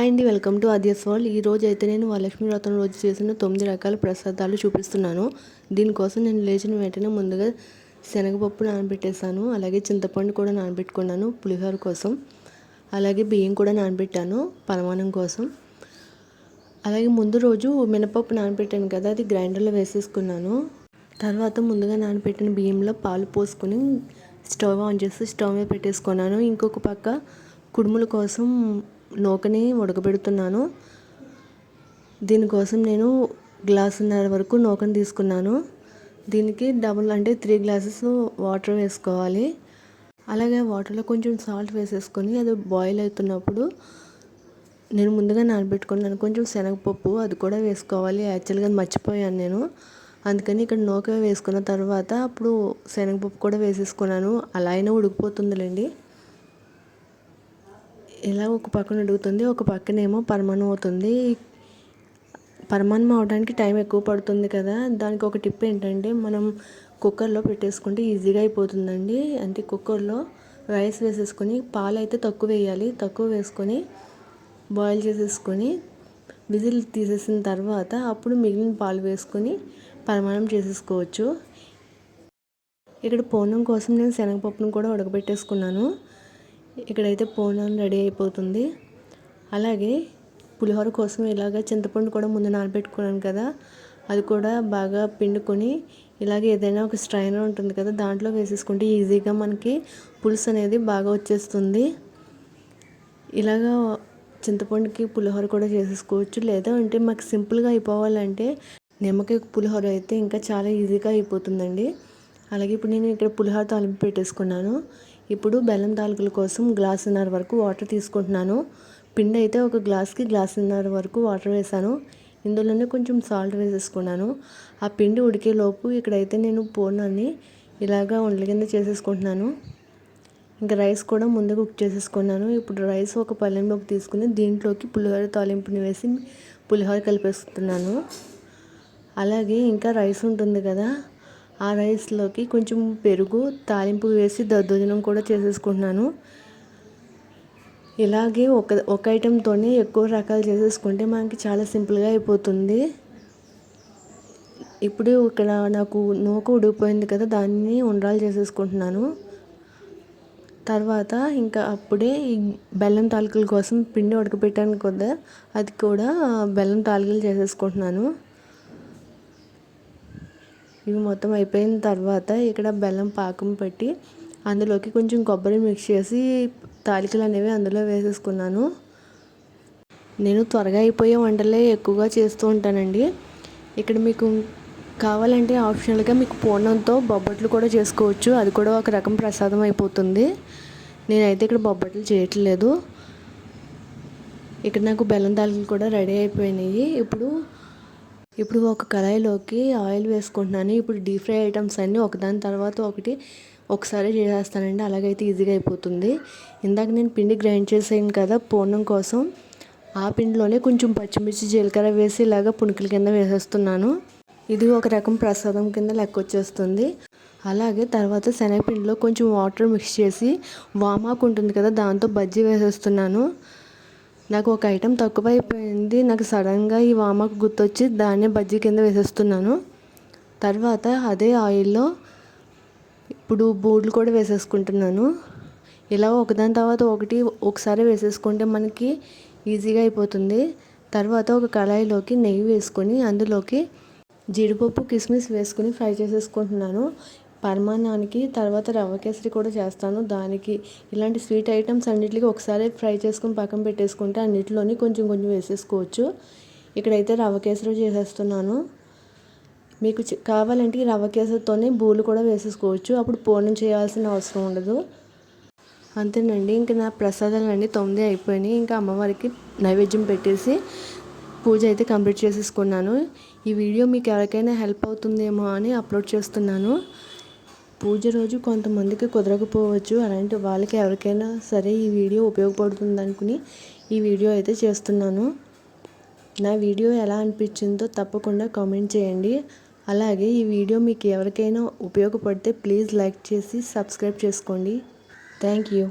And welcome to Aadya's world. ఈ రోజు అయితే నేను వరలక్ష్మి వ్రతం రోజు చేసిన 9 రకాల ప్రసాదాలు చూపిస్తున్నాను. దీనికోసం నేను లేచిన వెంటనే ముందుగా శనగపప్పు నానబెట్టేసాను. అలాగే చింతపండు కూడా నానబెట్టుకున్నాను పులిహోర కోసం. అలాగే బియ్యం కూడా నానబెట్టాను పరమాన్నం కోసం. అలాగే ముందు రోజు మినపప్పు నానబెట్టాను కదా, అది గ్రైండర్లో వేసేసుకున్నాను. తర్వాత ముందుగా నానబెట్టిన బియ్యంలో పాలు పోసుకొని స్టవ్ ఆన్ చేసి స్టవ్ మీద పెట్టేసుకున్నాను. ఇంకొక పక్క కుడుముల కోసం నూకని ఉడకబెడుతున్నాను. దీనికోసం నేను గ్లాసున్నర వరకు నూకని తీసుకున్నాను. దీనికి డబుల్ అంటే 3 గ్లాసెస్ వాటర్ వేసుకోవాలి. అలాగే వాటర్లో కొంచెం సాల్ట్ వేసేసుకొని అది బాయిల్ అవుతున్నప్పుడు నేను ముందుగా నానబెట్టుకున్నాను కొంచెం శనగపప్పు, అది కూడా వేసుకోవాలి. యాక్చువల్గా మర్చిపోయాను నేను, అందుకని ఇక్కడ నూక వేసుకున్న తర్వాత అప్పుడు శనగపప్పు కూడా వేసేసుకున్నాను. అలా అయినా ఉడికిపోతుందిలేండి. ఇలా ఒక పక్కన ఉడుకుతుంది, ఒక పక్కనేమో పరమాన్నం అవుతుంది. పరమాన్నం అవడానికి టైం ఎక్కువ పడుతుంది కదా, దానికి ఒక టిప్ ఏంటంటే మనం కుక్కర్లో పెట్టేసుకుంటే ఈజీగా అయిపోతుందండి. అంటే కుక్కర్లో రైస్ వేసేసుకొని పాలు అయితే తక్కువ వేయాలి, తక్కువ వేసుకొని బాయిల్ చేసేసుకొని విజిల్ తీసేసిన తర్వాత అప్పుడు మిగిలిన పాలు వేసుకొని పరమాన్నం చేసేసుకోవచ్చు. ఇక్కడ పూర్ణం కోసం నేను శనగపప్పును కూడా ఉడకబెట్టేసుకున్నాను. ఇక్కడైతే పూర్ణం రెడీ అయిపోతుంది. అలాగే పులిహోర కోసం ఇలాగ చింతపండు కూడా ముందు నానబెట్టుకున్నాను కదా, అది కూడా బాగా పిండుకొని ఇలాగే ఏదైనా ఒక స్ట్రైనర్ ఉంటుంది కదా, దాంట్లో వేసేసుకుంటే ఈజీగా మనకి పులుసు అనేది బాగా వచ్చేస్తుంది. ఇలాగా చింతపండుకి పులిహోర కూడా చేసేసుకోవచ్చు. లేదా అంటే మాకు సింపుల్గా అయిపోవాలంటే నిమ్మకాయ పులిహోర అయితే ఇంకా చాలా ఈజీగా అయిపోతుందండి. అలాగే ఇప్పుడు నేను ఇక్కడ పులిహోర తాలింపు పెట్టేసుకున్నాను. ఇప్పుడు బెల్లం తాలికల కోసం గ్లాసున్నర వరకు వాటర్ తీసుకుంటున్నాను. పిండి అయితే ఒక గ్లాస్కి గ్లాసున్నర వరకు వాటర్ వేసాను. ఇందులోనే కొంచెం సాల్ట్ వేసేసుకున్నాను. ఆ పిండి ఉడికేలోపు ఇక్కడైతే నేను పూర్ణాన్ని ఇలాగా ఉండల కింద చేసేసుకుంటున్నాను. ఇంకా రైస్ కూడా ముందు కుక్ చేసేసుకున్నాను. ఇప్పుడు రైస్ ఒక పళ్ళెంలోకి తీసుకుని దీంట్లోకి పులిహోర తాలింపుని వేసి పులిహోర కలిపేస్తున్నాను. అలాగే ఇంకా రైస్ ఉంటుంది కదా, ఆ రైస్లోకి కొంచెం పెరుగు తాలింపు వేసి దద్దోజనం కూడా చేసేసుకుంటున్నాను. ఇలాగే ఒక ఐటెంతోనే ఎక్కువ రకాలు చేసేసుకుంటే మనకి చాలా సింపుల్గా అయిపోతుంది. ఇప్పుడు ఇక్కడ నాకు నూక ఉడికిపోయింది కదా, దాన్ని ఉండ్రాలు చేసేసుకుంటున్నాను. తర్వాత ఇంకా అప్పుడే ఈ బెల్లం తాలికల కోసం పిండి ఉడకబెట్టాను కదా, అది కూడా బెల్లం తాలికలు చేసేసుకుంటున్నాను. ఇవి మొత్తం అయిపోయిన తర్వాత ఇక్కడ బెల్లం పాకం పెట్టి అందులోకి కొంచెం కొబ్బరి మిక్స్ చేసి తాలికలు అనేవి అందులో వేసేసుకున్నాను. నేను త్వరగా అయిపోయే వంటలే ఎక్కువగా చేస్తూ ఉంటానండి. ఇక్కడ మీకు కావాలంటే ఆప్షనల్గా మీకు పూర్ణంతో బొబ్బట్లు కూడా చేసుకోవచ్చు, అది కూడా ఒక రకం ప్రసాదం అయిపోతుంది. నేనైతే ఇక్కడ బొబ్బట్లు చేయట్లేదు. ఇక్కడ నాకు బెల్లం తాలికలు కూడా రెడీ అయిపోయినాయి. ఇప్పుడు ఒక కళాయిలోకి ఆయిల్ వేసుకుంటున్నాను. ఇప్పుడు డీప్ ఫ్రై ఐటమ్స్ అన్నీ ఒకదాని తర్వాత ఒకసారి చేసేస్తానండి, అలాగైతే ఈజీగా అయిపోతుంది. ఇందాక నేను పిండి గ్రైండ్ చేసాను కదా పూర్ణం కోసం, ఆ పిండిలోనే కొంచెం పచ్చిమిర్చి జీలకర్ర వేసి ఇలాగ పునుకుల కింద వేసేస్తున్నాను. ఇది ఒక రకం ప్రసాదం కింద లెక్క వచ్చేస్తుంది. అలాగే తర్వాత శనగపిండిలో కొంచెం వాటర్ మిక్స్ చేసి వామాకు ఉంటుంది కదా, దాంతో బజ్జీ వేసేస్తున్నాను. నాకు ఒక ఐటెం తక్కువ అయిపోయింది, నాకు సడన్గా ఈ వామాకు గుర్తొచ్చి దాన్ని బజ్జీ కింద వేసేస్తున్నాను. తర్వాత అదే ఆయిల్లో ఇప్పుడు బూరెలు కూడా వేసేసుకుంటున్నాను. ఇలా ఒకదాని తర్వాత ఒకసారి వేసేసుకుంటే మనకి ఈజీగా అయిపోతుంది. తర్వాత ఒక కళాయిలోకి నెయ్యి వేసుకొని అందులోకి జీడిపప్పు కిస్మిస్ వేసుకొని ఫ్రై చేసేసుకుంటున్నాను పరమాన్నానికి. తర్వాత రవ్వ కేసరి కూడా చేస్తాను దానికి. ఇలాంటి స్వీట్ ఐటమ్స్ అన్నిటికీ ఒకసారి ఫ్రై చేసుకుని పక్కన పెట్టేసుకుంటే అన్నిటిలోని కొంచెం కొంచెం వేసేసుకోవచ్చు. ఇక్కడైతే రవ్వ కేసరి చేసేస్తున్నాను. మీకు కావాలంటే ఈ రవ్వ కేసరితోనే బూరెలు కూడా వేసేసుకోవచ్చు, అప్పుడు పూర్ణం చేయాల్సిన అవసరం ఉండదు. అంతేనండి, ఇంకా నా ప్రసాదాలన్నీ 9 అయిపోయినాయి. ఇంకా అమ్మవారికి నైవేద్యం పెట్టేసి పూజ అయితే కంప్లీట్ చేసేసుకున్నాను. ఈ వీడియో మీకు ఎవరికైనా హెల్ప్ అవుతుందేమో అని అప్లోడ్ చేస్తున్నాను. పూజ రోజు కొంతమందికి కుదరకపోవచ్చు, అలాంటి వాళ్ళకి ఎవరికైనా సరే ఈ వీడియో ఉపయోగపడుతుంది అనుకుని ఈ వీడియో అయితే చేస్తున్నాను. నా వీడియో ఎలా అనిపించిందో తప్పకుండా కామెంట్ చేయండి. అలాగే ఈ వీడియో మీకు ఎవరికైనా ఉపయోగపడితే ప్లీజ్ లైక్ చేసి సబ్స్క్రైబ్ చేసుకోండి. Thank you.